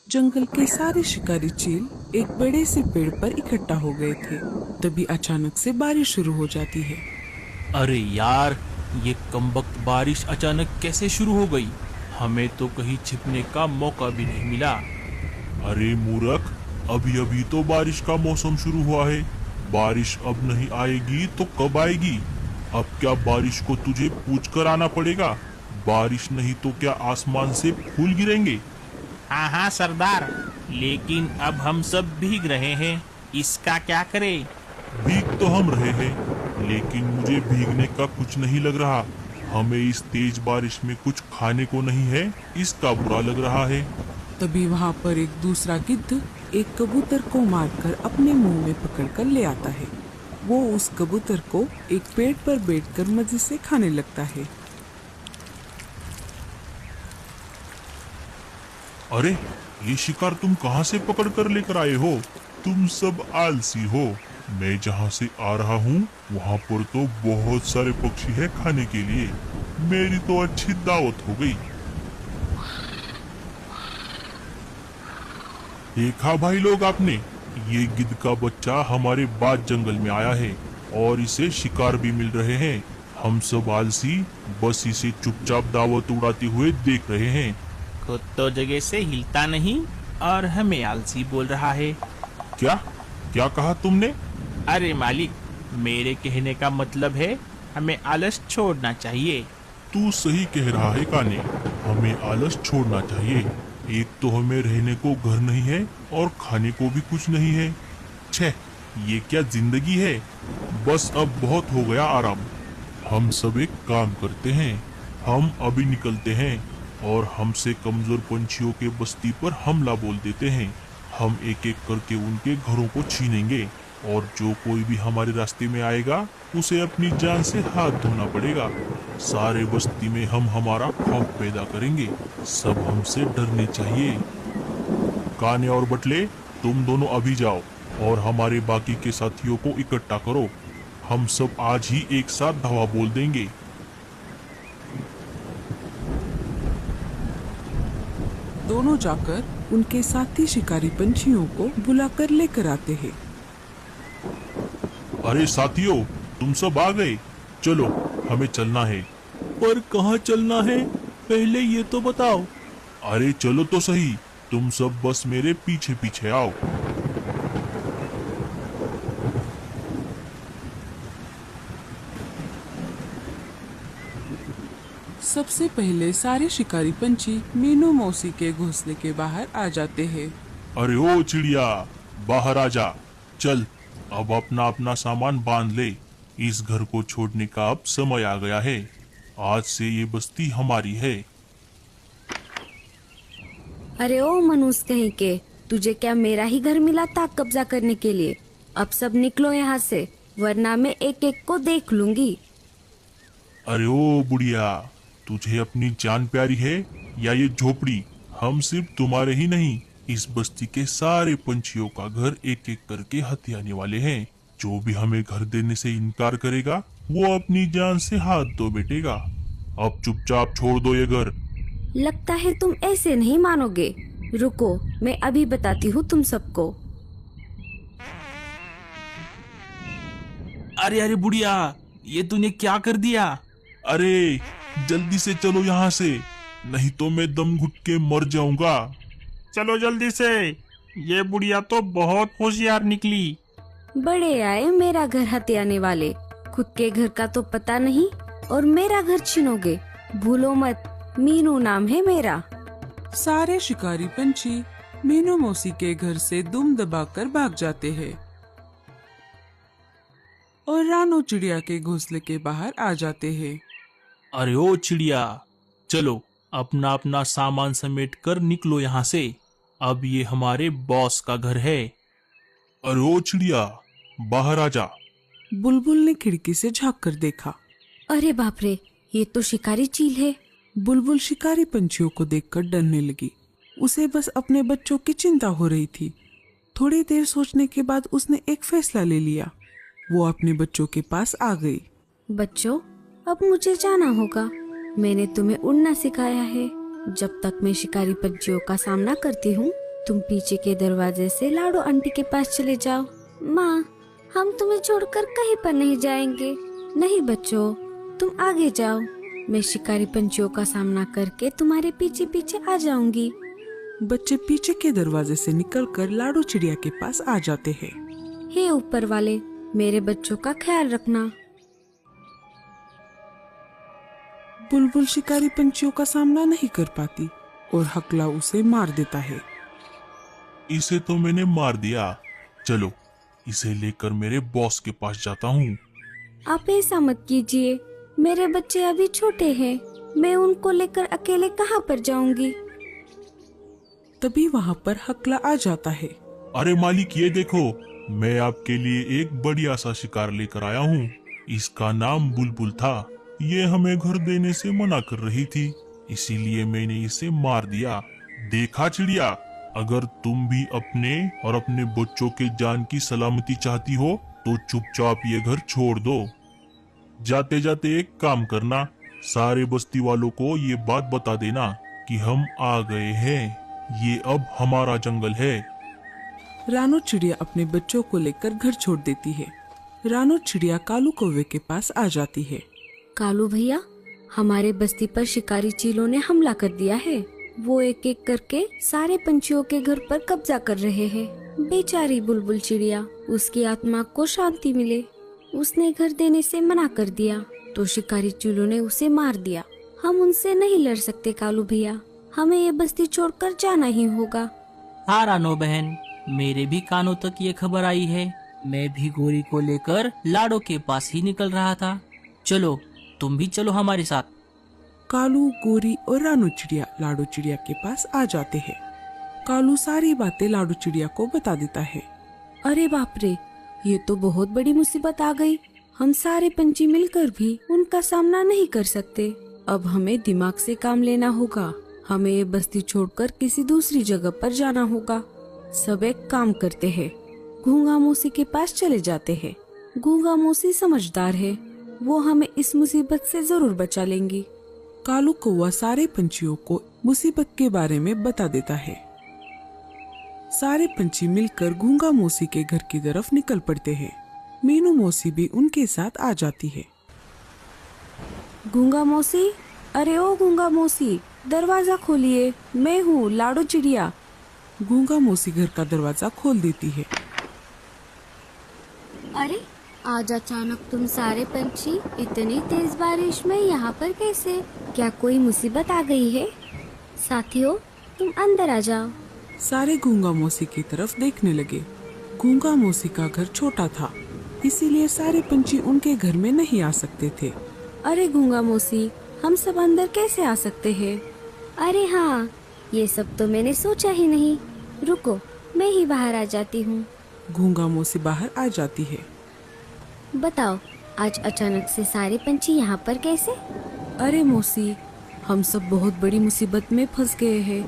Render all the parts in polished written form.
जंगल के सारे शिकारी चील एक बड़े से पेड़ पर इकट्ठा हो गए थे। तभी अचानक से बारिश शुरू हो जाती है। अरे यार, ये कमबख्त बारिश अचानक कैसे शुरू हो गई? हमें तो कहीं छिपने का मौका भी नहीं मिला। अरे मूर्ख, अभी अभी तो बारिश का मौसम शुरू हुआ है। बारिश अब नहीं आएगी तो कब आएगी? अब क्या बारिश को तुझे पूछ कर आना पड़ेगा? बारिश नहीं तो क्या आसमान से फूल गिरेंगे? हाँ हाँ सरदार, लेकिन अब हम सब भीग रहे हैं, इसका क्या करें? भीग तो हम रहे हैं, लेकिन मुझे भीगने का कुछ नहीं लग रहा। हमें इस तेज बारिश में कुछ खाने को नहीं है, इसका बुरा लग रहा है। तभी वहाँ पर एक दूसरा गिद्ध एक कबूतर को मारकर अपने मुंह में पकड़कर ले आता है। वो उस कबूतर को एक पेड़ पर बैठकर मजे से खाने लगता है। अरे, ये शिकार तुम कहाँ से पकड़ कर लेकर आए हो? तुम सब आलसी हो। मैं जहाँ से आ रहा हूँ वहाँ पर तो बहुत सारे पक्षी है खाने के लिए। मेरी तो अच्छी दावत हो गई। देखा भाई लोग आपने, ये गिद्ध का बच्चा हमारे बाद जंगल में आया है और इसे शिकार भी मिल रहे हैं। हम सब आलसी बस इसे चुपचाप दावत उड़ाते हुए देख रहे हैं। खुद तो जगह से हिलता नहीं और हमें आलसी बोल रहा है। क्या क्या कहा तुमने? अरे मालिक, मेरे कहने का मतलब है हमें आलस छोड़ना चाहिए। तू सही कह रहा है काने, हमें आलस छोड़ना चाहिए। एक तो हमें रहने को घर नहीं है और खाने को भी कुछ नहीं है। छे, ये क्या जिंदगी है। बस अब बहुत हो गया आराम। हम सब एक काम करते हैं, हम अभी निकलते हैं और हमसे कमजोर पंछियों के बस्ती पर हमला बोल देते हैं। हम एक एक करके उनके घरों को छीनेंगे और जो कोई भी हमारे रास्ते में आएगा उसे अपनी जान से हाथ धोना पड़ेगा। सारे बस्ती में हम हमारा खौफ पैदा करेंगे। सब हमसे डरने चाहिए। काने और बटले, तुम दोनों अभी जाओ और हमारे बाकी के साथियों को इकट्ठा करो। हम सब आज ही एक साथ धावा बोल देंगे। दोनों जाकर उनके साथी शिकारी पंछियों को बुलाकर लेकर आते हैं। अरे साथियों, तुम सब आ गए। चलो, हमें चलना है। पर कहाँ चलना है, पहले ये तो बताओ। अरे चलो तो सही, तुम सब बस मेरे पीछे पीछे आओ। सबसे पहले सारे शिकारी पंछी मीनू मौसी के घोंसले के बाहर आ जाते हैं। अरे ओ चिड़िया, बाहर आ जा। चल, अब अपना अपना सामान बांध ले। इस घर को छोड़ने का अब समय आ गया है। आज से ये बस्ती हमारी है। अरे ओ मनुष्य कहीं के, तुझे क्या मेरा ही घर मिला था कब्जा करने के लिए? अब सब निकलो यहाँ से, वरना मैं एक एक को देख लूंगी। अरे ओ बुढ़िया, तुझे अपनी जान प्यारी है या ये झोपड़ी? हम सिर्फ तुम्हारे ही नहीं, इस बस्ती के सारे पंछियों का घर एक एक करके हथियाने वाले हैं। जो भी हमें घर देने से इनकार करेगा वो अपनी जान से हाथ धो बैठेगा। अब चुपचाप छोड़ दो ये घर। लगता है तुम ऐसे नहीं मानोगे। रुको, मैं अभी बताती हूँ तुम सबको। अरे अरे बुढ़िया, ये तूने क्या कर दिया? अरे जल्दी से चलो यहाँ से, नहीं तो मैं दम घुट के मर जाऊंगा। चलो जल्दी से, ये बुढ़िया तो बहुत होशियार निकली। बड़े आए मेरा घर हथियाने वाले, खुद के घर का तो पता नहीं और मेरा घर छीनोगे। भूलो मत, मीनू नाम है मेरा। सारे शिकारी पंछी मीनू मौसी के घर से दुम दबाकर भाग जाते हैं और रानो चिड़िया के घोंसले के बाहर आ जाते हैं। अरे ओ चिड़िया, चलो अपना अपना सामान समेट कर निकलो यहाँ से। अब ये हमारे बॉस का घर है। अरे ओ चिड़िया, बाहर आ जा। बुलबुल ने खिड़की से झांक कर देखा। अरे बाप रे, ये तो शिकारी चील है। बुलबुल शिकारी पंछियों को देखकर डरने लगी। उसे बस अपने बच्चों की चिंता हो रही थी। थोड़ी देर सोचने के बाद उसने एक फैसला ले लिया। वो अपने बच्चों के पास आ गई। बच्चों, अब मुझे जाना होगा। मैंने तुम्हें उड़ना सिखाया है। जब तक मैं शिकारी पंछियों का सामना करती हूँ, तुम पीछे के दरवाजे से लाडो आंटी के पास चले जाओ। माँ, हम तुम्हें छोड़कर कहीं पर नहीं जाएंगे। नहीं बच्चों, तुम आगे जाओ। मैं शिकारी पंछियों का सामना करके तुम्हारे पीछे पीछे आ जाऊंगी। बच्चे पीछे के दरवाजे से निकलकर लाडो चिड़िया के पास आ जाते हैं। हे ऊपर वाले, मेरे बच्चों का ख्याल रखना। बुलबुल शिकारी पंछियों का सामना नहीं कर पाती और हकला उसे मार देता है। इसे तो मैंने मार दिया। चलो, इसे लेकर मेरे बॉस के पास जाता हूँ। आप ऐसा मत कीजिए, मेरे बच्चे अभी छोटे हैं। मैं उनको लेकर अकेले कहाँ पर जाऊंगी। तभी वहाँ पर हकला आ जाता है। अरे मालिक, ये देखो, मैं आपके लिए एक बढ़िया सा शिकार लेकर आया हूँ। इसका नाम बुलबुल था। ये हमें घर देने से मना कर रही थी, इसीलिए मैंने इसे मार दिया। देखा चिड़िया, अगर तुम भी अपने और अपने बच्चों के जान की सलामती चाहती हो तो चुपचाप ये घर छोड़ दो। जाते जाते एक काम करना, सारे बस्ती वालों को ये बात बता देना कि हम आ गए हैं। ये अब हमारा जंगल है। रानो चिड़िया अपने बच्चों को लेकर घर छोड़ देती है। रानो चिड़िया कालू कौवे के पास आ जाती है। कालू भैया, हमारे बस्ती पर शिकारी चीलों ने हमला कर दिया है। वो एक एक करके सारे पंछियों के घर पर कब्जा कर रहे हैं। बेचारी बुलबुल चिड़िया, उसकी आत्मा को शांति मिले। उसने घर देने से मना कर दिया तो शिकारी चीलों ने उसे मार दिया। हम उनसे नहीं लड़ सकते कालू भैया, हमें ये बस्ती छोड़कर जाना ही होगा। हाँ रानो बहन, मेरे भी कानों तक ये खबर आई है। मैं भी गोरी को लेकर लाडो के पास ही निकल रहा था। चलो, तुम भी चलो हमारे साथ। कालू, गोरी और रानो चिड़िया लाडो चिड़िया के पास आ जाते हैं। कालू सारी बातें लाडो चिड़िया को बता देता है। अरे बाप रे, ये तो बहुत बड़ी मुसीबत आ गई। हम सारे पंछी मिलकर भी उनका सामना नहीं कर सकते। अब हमें दिमाग से काम लेना होगा। हमें ये बस्ती छोड़कर किसी दूसरी जगह पर जाना होगा। सब एक काम करते हैं, घूंगा मौसी के पास चले जाते हैं। घूंगा मौसी समझदार है, वो हमें इस मुसीबत से जरूर बचा लेंगी। कालू कौवा सारे पंछियों को मुसीबत के बारे में बता देता है। सारे पंछी मिलकर घूंगा मौसी के घर की तरफ निकल पड़ते हैं। मीनू मौसी भी उनके साथ आ जाती है। घूंगा मौसी, अरे ओ घूंगा मौसी, दरवाजा खोलिए, मैं हूँ लाडो चिड़िया। घूंगा मौसी घर का दरवाजा खोल देती है। अरे आज अचानक तुम सारे पंछी इतनी तेज बारिश में यहाँ पर कैसे? क्या कोई मुसीबत आ गई है? साथियों, तुम अंदर आ जाओ। सारे घूंगा मौसी की तरफ देखने लगे। घूंगा मौसी का घर छोटा था, इसीलिए सारे पंछी उनके घर में नहीं आ सकते थे। अरे घूंगा मौसी, हम सब अंदर कैसे आ सकते हैं? अरे हाँ, ये सब तो मैंने सोचा ही नहीं। रुको, मैं ही बाहर आ जाती हूँ। घूंगा मौसी बाहर आ जाती है। बताओ, आज अचानक से सारे पंछी यहाँ पर कैसे? अरे मौसी, हम सब बहुत बड़ी मुसीबत में फंस गए हैं।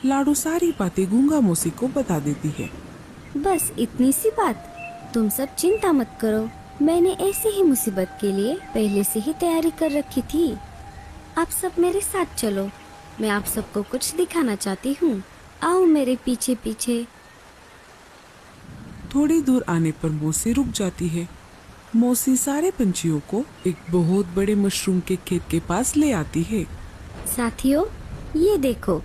लाडो सारी बातें घूंगा मौसी को बता देती है। बस इतनी सी बात? तुम सब चिंता मत करो, मैंने ऐसी ही मुसीबत के लिए पहले से ही तैयारी कर रखी थी। आप सब मेरे साथ चलो, मैं आप सबको कुछ दिखाना चाहती हूँ। आओ मेरे पीछे पीछे। थोड़ी दूर आने पर मौसी रुक जाती है। मौसी सारे पंछियों को एक बहुत बड़े मशरूम के खेत के पास ले आती है। साथियों, ये देखो,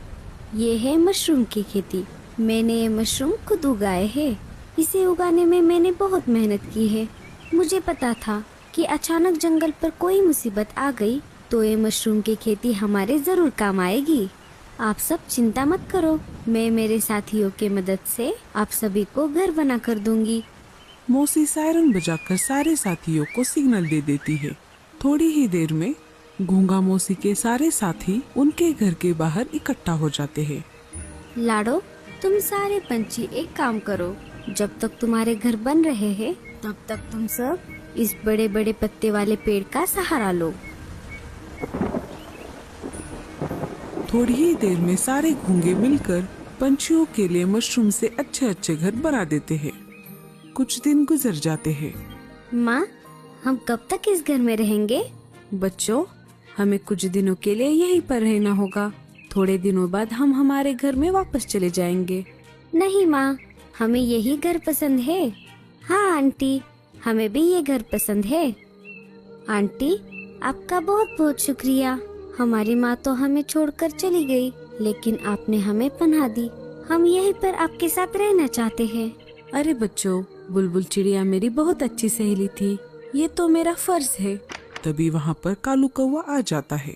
ये है मशरूम की खेती। मैंने ये मशरूम खुद उगाए हैं। इसे उगाने में मैंने बहुत मेहनत की है। मुझे पता था कि अचानक जंगल पर कोई मुसीबत आ गई तो ये मशरूम की खेती हमारे जरूर काम आएगी। आप सब चिंता मत करो, मैं मेरे साथियों के मदद से आप सभी को घर बना कर दूंगी। मौसी सायरन बजाकर सारे साथियों को सिग्नल दे देती है। थोड़ी ही देर में घूंगा मौसी के सारे साथी उनके घर के बाहर इकट्ठा हो जाते हैं। लाडो, तुम सारे पंछी एक काम करो, जब तक तुम्हारे घर बन रहे हैं तब तक तुम सब इस बड़े बड़े पत्ते वाले पेड़ का सहारा लो। थोड़ी ही देर में सारे घूंगे मिलकर पंछियों के लिए मशरूम से अच्छे अच्छे घर बना देते हैं। कुछ दिन गुजर जाते हैं। माँ, हम कब तक इस घर में रहेंगे? बच्चों, हमें कुछ दिनों के लिए यहीं पर रहना होगा। थोड़े दिनों बाद हम हमारे घर में वापस चले जाएंगे। नहीं माँ, हमें यही घर पसंद है। हाँ आंटी, हमें भी ये घर पसंद है। आंटी, आपका बहुत बहुत शुक्रिया। हमारी माँ तो हमें छोड़कर चली गई, लेकिन आपने हमें पनाह दी। हम यहीं पर आपके साथ रहना चाहते हैं। अरे बच्चों, बुलबुल चिड़िया मेरी बहुत अच्छी सहेली थी, ये तो मेरा फर्ज है। तभी वहाँ पर कालू कौवा आ जाता है।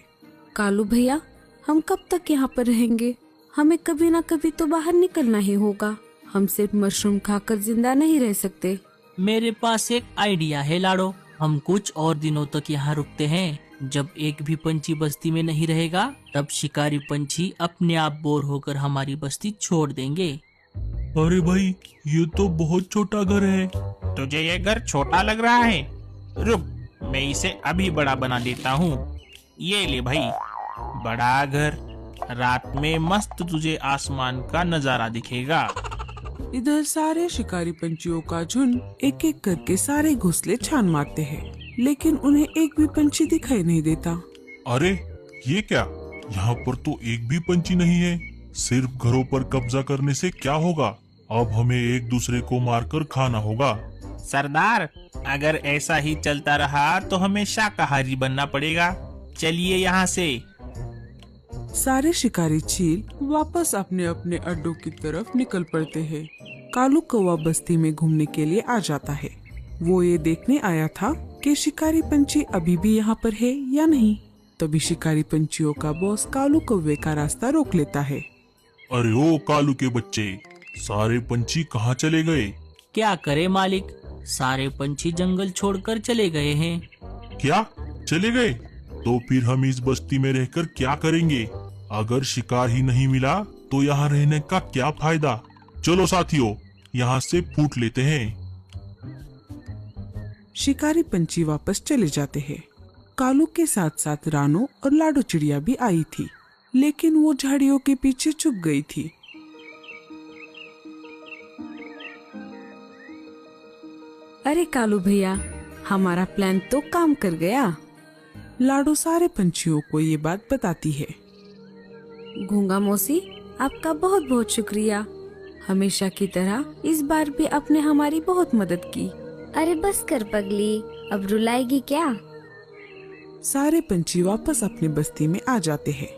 कालू भैया, हम कब तक यहाँ पर रहेंगे? हमें कभी ना कभी तो बाहर निकलना ही होगा। हम सिर्फ मशरूम खाकर जिंदा नहीं रह सकते। मेरे पास एक आइडिया है लाडो। हम कुछ और दिनों तक यहाँ रुकते हैं। जब एक भी पंछी बस्ती में नहीं रहेगा, तब शिकारी पंछी अपने आप बोर होकर हमारी बस्ती छोड़ देंगे। अरे भाई, ये तो बहुत छोटा घर है। तुझे ये घर छोटा लग रहा है? रुक, मैं इसे अभी बड़ा बना देता हूँ। ये ले भाई, बड़ा घर। रात में मस्त तुझे आसमान का नजारा दिखेगा। इधर सारे शिकारी पंछियों का झुंड एक एक करके सारे घोंसले छान मारते हैं, लेकिन उन्हें एक भी पंछी दिखाई नहीं देता। अरे ये क्या, यहाँ पर तो एक भी पंछी नहीं है। सिर्फ घरों पर कब्जा करने से क्या होगा? अब हमें एक दूसरे को मारकर खाना होगा। सरदार, अगर ऐसा ही चलता रहा तो हमें शाकाहारी बनना पड़ेगा। चलिए यहाँ से। सारे शिकारी चील वापस अपने अपने अड्डों की तरफ निकल पड़ते हैं। कालू कौवा बस्ती में घूमने के लिए आ जाता है। वो ये देखने आया था कि शिकारी पंछी अभी भी यहाँ पर है या नहीं। तभी शिकारी पंछियों का बॉस कालू कौवे का रास्ता रोक लेता है। अरे ओ कालू के बच्चे, सारे पंछी कहाँ चले गए? क्या करे मालिक, सारे पंछी जंगल छोड़कर चले गए हैं। क्या चले गए? तो फिर हम इस बस्ती में रहकर क्या करेंगे? अगर शिकार ही नहीं मिला तो यहाँ रहने का क्या फायदा? चलो साथियों, यहाँ से फूट लेते हैं। शिकारी पंछी वापस चले जाते हैं। कालू के साथ साथ रानो और लाडो चिड़िया भी आई थी, लेकिन वो झाड़ियों के पीछे छुप गई थी। अरे कालू भैया, हमारा प्लान तो काम कर गया। लाडो सारे पंछियों को ये बात बताती है। गूंगा मौसी, आपका बहुत बहुत शुक्रिया। हमेशा की तरह इस बार भी आपने हमारी बहुत मदद की। अरे बस कर पगली, अब रुलाएगी क्या? सारे पंछी वापस अपनी बस्ती में आ जाते हैं।